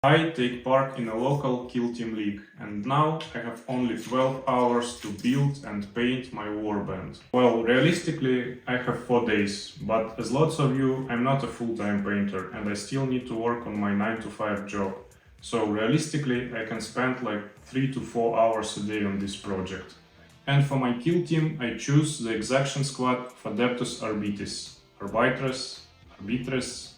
I take part in a local kill team league, and now I have only 12 hours to build and paint my warband. Well, realistically, I have 4 days, but as lots of you, I'm not a full-time painter and I still need to work on my 9 to 5 job. So realistically, I can spend like 3 to 4 hours a day on this project. And for my kill team, I choose the Exaction Squad of Adeptus Arbites, Arbitres,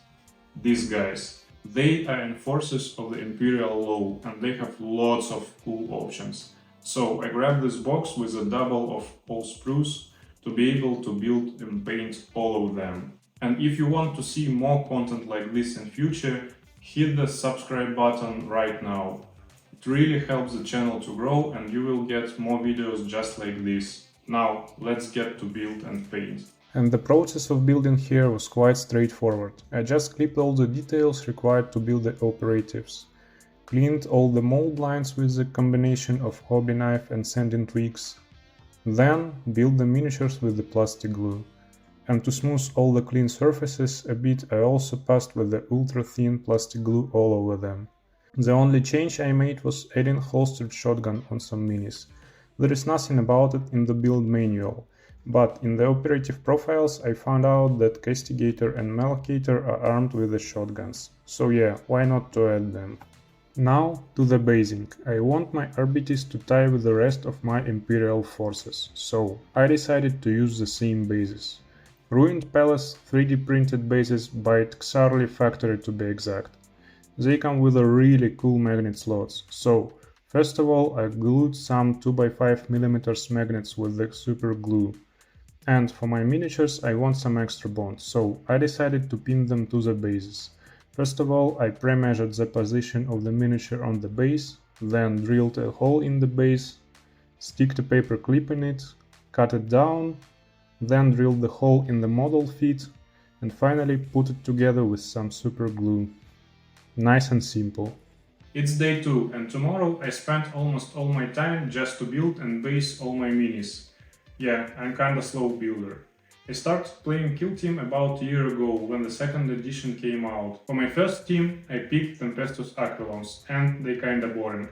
these guys. They are enforcers of the Imperial Law and they have lots of cool options. So I grabbed this box with a double of all sprues to be able to build and paint all of them. And if you want to see more content like this in future, hit the subscribe button right now. It really helps the channel to grow and you will get more videos just like this. Now let's get to build and paint. And the process of building here was quite straightforward. I just clipped all the details required to build the operatives, cleaned all the mold lines with a combination of hobby knife and sanding twigs, then built the miniatures with the plastic glue. And to smooth all the clean surfaces a bit, I also passed with the ultra thin plastic glue all over them. The only change I made was adding holstered shotgun on some minis. There is nothing about it in the build manual. But in the operative profiles I found out that Castigator and Malakator are armed with the shotguns, so yeah, why not to add them. Now to the basing. I want my Arbites to tie with the rest of my Imperial forces, so I decided to use the same bases. Ruined Palace 3D printed bases by Xarli factory to be exact. They come with a really cool magnet slots, so first of all I glued some 2x5mm magnets with the super glue. And for my miniatures I want some extra bonds, so I decided to pin them to the bases. First of all I pre-measured the position of the miniature on the base, then drilled a hole in the base, stick a paper clip in it, cut it down, then drilled the hole in the model feet, and finally put it together with some super glue. Nice and simple. It's day 2 and tomorrow I spent almost all my time just to build and base all my minis. Yeah, I'm kinda slow builder. I started playing Kill Team about a year ago when the second edition came out. For my first team I picked Tempestus Aquilons and they kinda boring.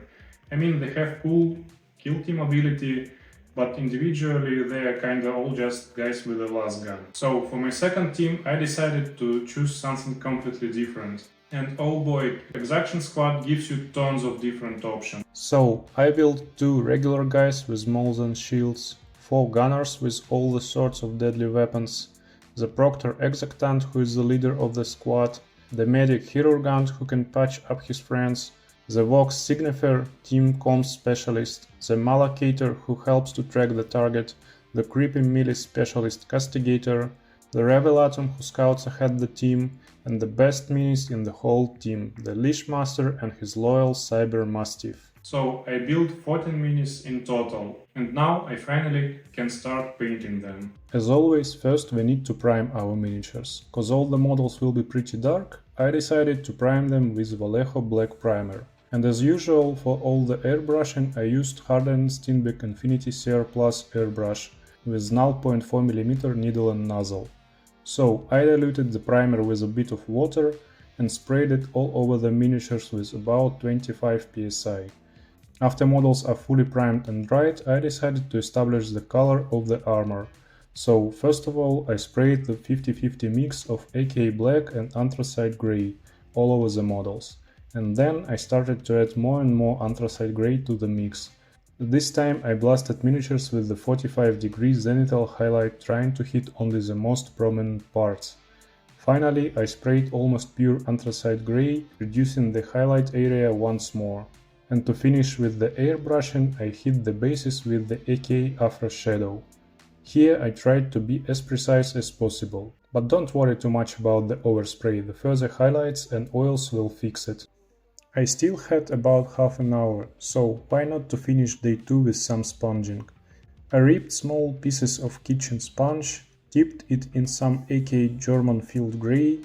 I mean they have cool Kill Team ability, but individually they are kinda all just guys with a las gun. So for my second team I decided to choose something completely different. And oh boy, Exaction Squad gives you tons of different options. So I built 2 regular guys with Molten shields, 4 gunners with all the sorts of deadly weapons, the Proctor Exactant who is the leader of the squad, the Medic Chirurgant who can patch up his friends, the Vox Signifer Team Comms Specialist, the Malakator who helps to track the target, the Creepy Melee Specialist Castigator, the Revelatum who scouts ahead the team, and the best minis in the whole team, the Leash Master and his loyal Cyber Mastiff. So I built 14 minis in total, and now I finally can start painting them. As always, first we need to prime our miniatures. Cause all the models will be pretty dark, I decided to prime them with Vallejo Black Primer. And as usual, for all the airbrushing I used Hardened Steenbeck Infinity CR Plus airbrush with 0.4mm needle and nozzle. So I diluted the primer with a bit of water and sprayed it all over the miniatures with about 25 psi. After models are fully primed and dried, I decided to establish the color of the armor. So first of all I sprayed the 50-50 mix of AK Black and Anthracite Grey all over the models. And then I started to add more and more Anthracite Grey to the mix. This time I blasted miniatures with the 45° zenithal highlight, trying to hit only the most prominent parts. Finally I sprayed almost pure Anthracite Grey, reducing the highlight area once more. And to finish with the airbrushing I hit the bases with the AK Afro Shadow. Here I tried to be as precise as possible, but don't worry too much about the overspray, the further highlights and oils will fix it. I still had about half an hour, so why not to finish day 2 with some sponging. I ripped small pieces of kitchen sponge, dipped it in some AK German Field Grey,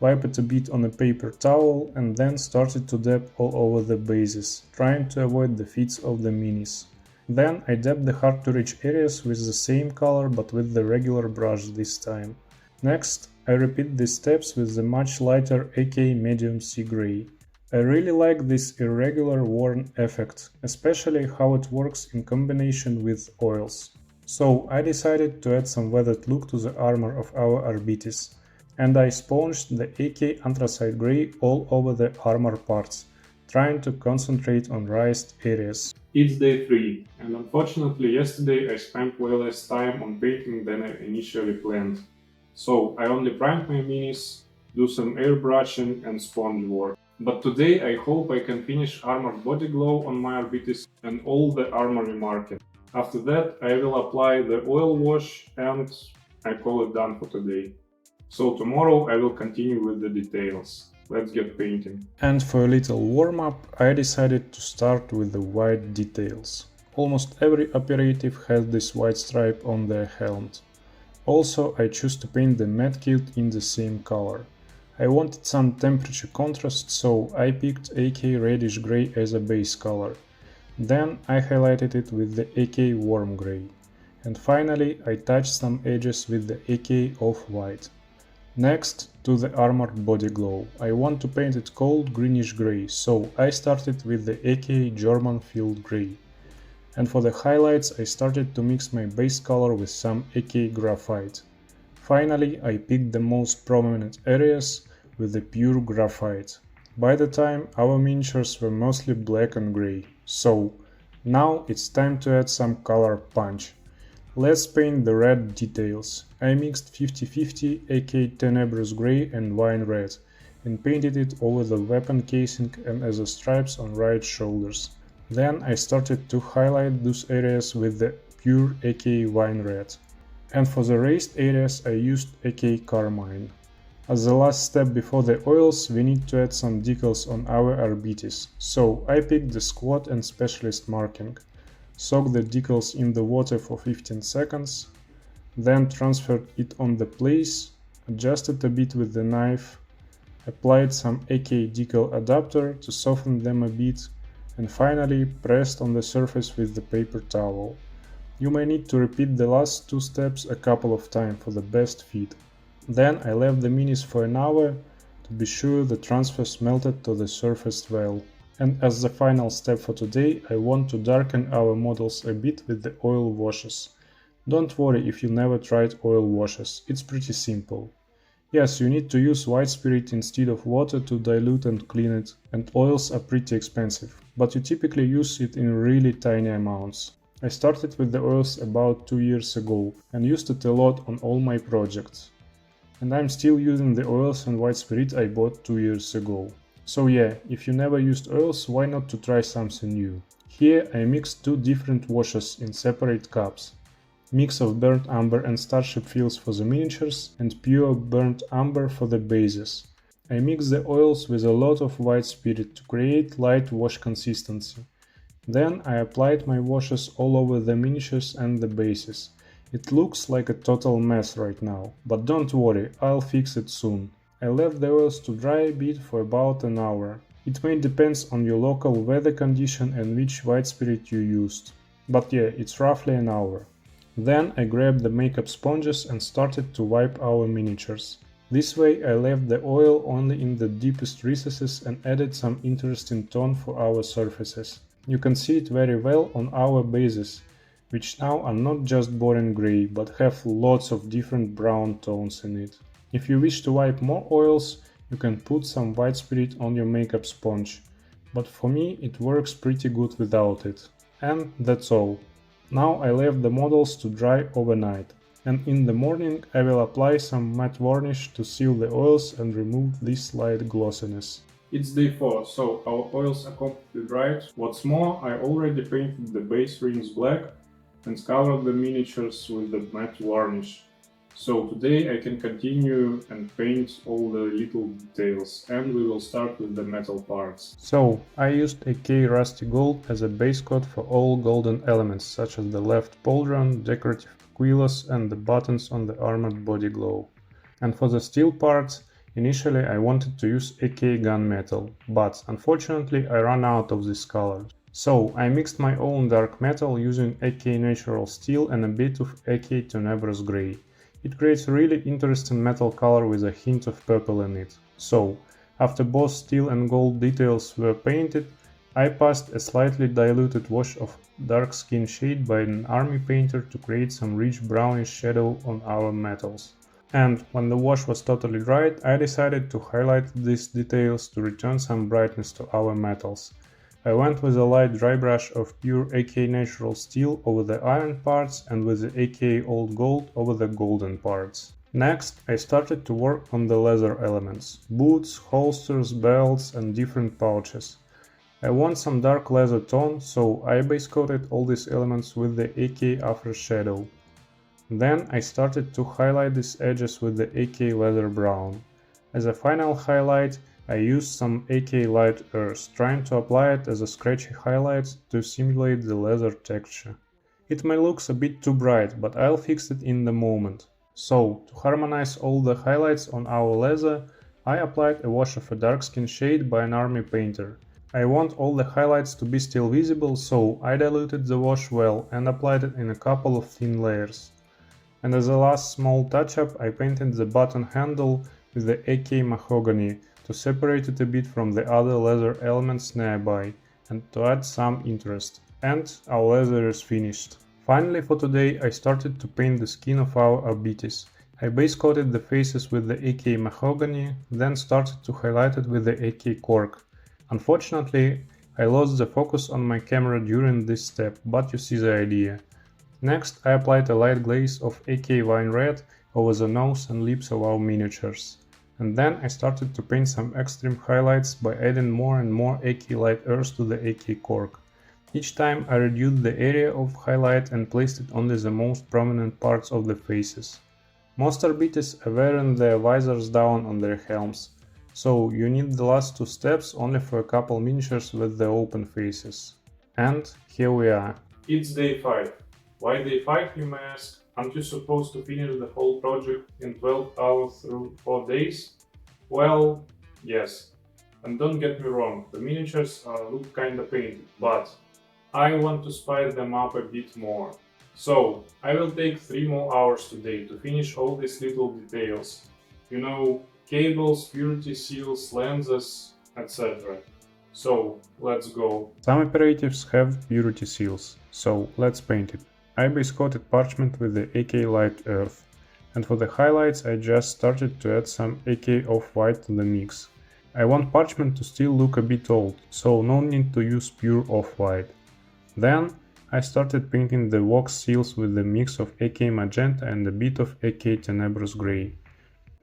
wiped it a bit on a paper towel and then started to dab all over the bases, trying to avoid the fits of the minis. Then I dabbed the hard to reach areas with the same color but with the regular brush this time. Next I repeat these steps with the much lighter AK Medium Sea Grey. I really like this irregular worn effect, especially how it works in combination with oils. So I decided to add some weathered look to the armor of our Arbites, and I sponged the AK Anthracite Grey all over the armor parts, trying to concentrate on raised areas. It's day 3, and unfortunately yesterday I spent way less time on painting than I initially planned. So I only primed my minis, do some airbrushing and sponge work. But today I hope I can finish armored body glow on my Arbites and all the armory marking. After that I will apply the oil wash and I call it done for today. So tomorrow I will continue with the details. Let's get painting. And for a little warm-up, I decided to start with the white details. Almost every operative has this white stripe on their helmet. Also, I chose to paint the medkit in the same color. I wanted some temperature contrast, so I picked AK reddish grey as a base color. Then I highlighted it with the AK warm grey. And finally, I touched some edges with the AK off-white. Next, to the armored body glow. I want to paint it cold greenish grey, so I started with the AK German Field Grey. And for the highlights I started to mix my base color with some AK graphite. Finally, I picked the most prominent areas with the pure graphite. By the time our miniatures were mostly black and grey, so now it's time to add some color punch. Let's paint the red details. I mixed 50-50 AK Tenebrouse Grey and Wine Red and painted it over the weapon casing and as the stripes on right shoulders. Then I started to highlight those areas with the pure AK Wine Red. And for the raised areas I used AK Carmine. As the last step before the oils, we need to add some decals on our Arbites, so I picked the squad and specialist marking. Soak the decals in the water for 15 seconds, then transferred it on the place, adjusted a bit with the knife, applied some AK decal adapter to soften them a bit, and finally pressed on the surface with the paper towel. You may need to repeat the last two steps a couple of times for the best fit. Then I left the minis for an hour to be sure the transfers melted to the surface well. And as the final step for today, I want to darken our models a bit with the oil washes. Don't worry if you never tried oil washes, it's pretty simple. Yes, you need to use white spirit instead of water to dilute and clean it, and oils are pretty expensive, but you typically use it in really tiny amounts. I started with the oils about 2 years ago and used it a lot on all my projects. And I'm still using the oils and white spirit I bought 2 years ago. So yeah, if you never used oils, why not to try something new? Here I mixed two different washes in separate cups. Mix of burnt umber and Starship filth for the miniatures and pure burnt umber for the bases. I mixed the oils with a lot of white spirit to create light wash consistency. Then I applied my washes all over the miniatures and the bases. It looks like a total mess right now, but don't worry, I'll fix it soon. I left the oils to dry a bit for about an hour. It may depend on your local weather condition and which white spirit you used. But yeah, it's roughly an hour. Then I grabbed the makeup sponges and started to wipe our miniatures. This way I left the oil only in the deepest recesses and added some interesting tone for our surfaces. You can see it very well on our bases, which now are not just boring grey, but have lots of different brown tones in it. If you wish to wipe more oils, you can put some white spirit on your makeup sponge, but for me it works pretty good without it. And that's all. Now I left the models to dry overnight, and in the morning I will apply some matte varnish to seal the oils and remove this slight glossiness. It's day 4, so our oils are completely dried. What's more, I already painted the base rings black and covered the miniatures with the matte varnish. So today I can continue and paint all the little details, and we will start with the metal parts. So I used AK Rusty Gold as a base coat for all golden elements, such as the left pauldron, decorative quillas and the buttons on the armored body glow. And for the steel parts, initially I wanted to use AK gunmetal, but unfortunately I ran out of this color. So I mixed my own dark metal using AK Natural Steel and a bit of AK Tenebrouse Grey. It creates a really interesting metal color with a hint of purple in it. So After both steel and gold details were painted, I passed a slightly diluted wash of dark skin shade by an army painter to create some rich brownish shadow on our metals. And when the wash was totally dried, I decided to highlight these details to return some brightness to our metals. I went with a light dry brush of pure AK natural steel over the iron parts and with the AK old gold over the golden parts. Next, I started to work on the leather elements: boots, holsters, belts and different pouches. I want some dark leather tone, so I base coated all these elements with the AK Afro Shadow. Then I started to highlight these edges with the AK Leather Brown. As a final highlight, I used some AK Light Earth, trying to apply it as a scratchy highlight to simulate the leather texture. It may look a bit too bright, but I'll fix it in the moment. So, to harmonize all the highlights on our leather, I applied a wash of a dark skin shade by an army painter. I want all the highlights to be still visible, so I diluted the wash well and applied it in a couple of thin layers. And as a last small touch-up, I painted the button handle with the AK Mahagany to separate it a bit from the other leather elements nearby and to add some interest. And our leather is finished. Finally, for today, I started to paint the skin of our Arbites. I base coated the faces with the AK Mahagany, then started to highlight it with the AK Cork. Unfortunately, I lost the focus on my camera during this step, but you see the idea. Next, I applied a light glaze of AK Wine Red over the nose and lips of our miniatures. And then I started to paint some extreme highlights by adding more and more AK Light Earth to the AK Cork. Each time I reduced the area of highlight and placed it only the most prominent parts of the faces. Most Arbites are wearing their visors down on their helms, so you need the last two steps only for a couple miniatures with the open faces. And here we are. It's day 5. Why day 5, you may ask? Aren't you supposed to finish the whole project in 12 hours through 4 days? Well, yes. And don't get me wrong, the miniatures look kinda painted, but I want to spice them up a bit more. So, I will take 3 more hours today to finish all these little details. You know, cables, purity seals, lenses, etc. So, let's go. Some operatives have purity seals, so let's paint it. I base coated parchment with the AK Light Earth, and for the highlights I just started to add some AK Off-White to the mix. I want parchment to still look a bit old, so no need to use pure Off-White. Then I started painting the wax seals with the mix of AK Magenta and a bit of AK Tenebrouse Grey.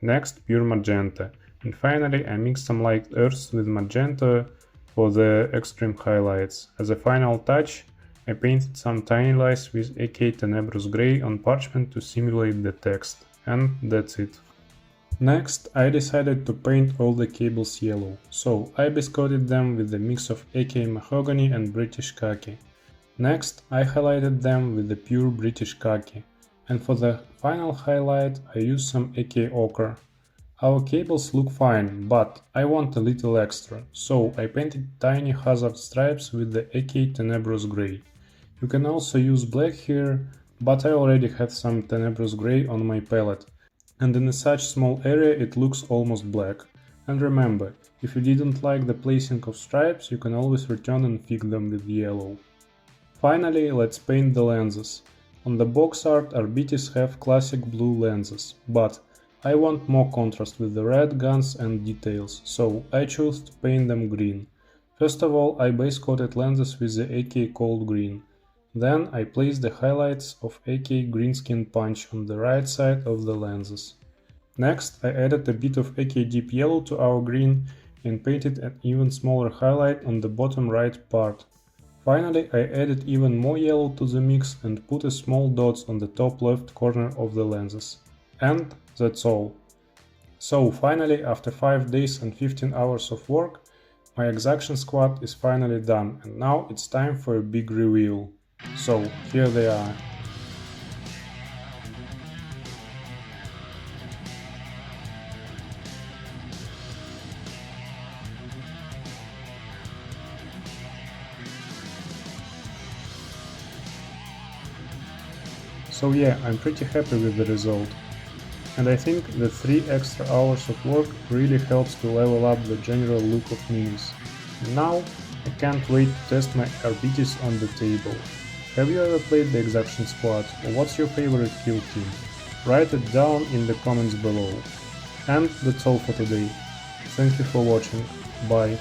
Next pure Magenta, and finally I mixed some light earths with Magenta for the extreme highlights. As a final touch, I painted some tiny lines with AK Tenebrouse Grey on parchment to simulate the text, and that's it. Next, I decided to paint all the cables yellow, so I base coated them with a mix of AK Mahagany and British Khaki. Next, I highlighted them with the pure British Khaki, and for the final highlight I used some AK Ochre. Our cables look fine, but I want a little extra, so I painted tiny hazard stripes with the AK Tenebrouse Grey. You can also use black here, but I already have some Tenebrouse Grey on my palette, and in such small area it looks almost black. And remember, if you didn't like the placing of stripes, you can always return and fix them with yellow. Finally, let's paint the lenses. On the box art, Arbites have classic blue lenses, but I want more contrast with the red guns and details, so I chose to paint them green. First of all, I base coated lenses with the AK Cold Green. Then I placed the highlights of AK Greenskin Punch on the right side of the lenses. Next, I added a bit of AK Deep Yellow to our green and painted an even smaller highlight on the bottom right part. Finally, I added even more yellow to the mix and put a small dots on the top left corner of the lenses. And that's all. So finally, after 5 days and 15 hours of work, my Exaction Squad is finally done, and now it's time for a big reveal. So here they are. So yeah, I'm pretty happy with the result. And I think the 3 extra hours of work really helps to level up the general look of minis. Now I can't wait to test my Arbites on the table. Have you ever played the Exaction Squad, or what's your favorite kill team? Write it down in the comments below. And that's all for today. Thank you for watching. Bye.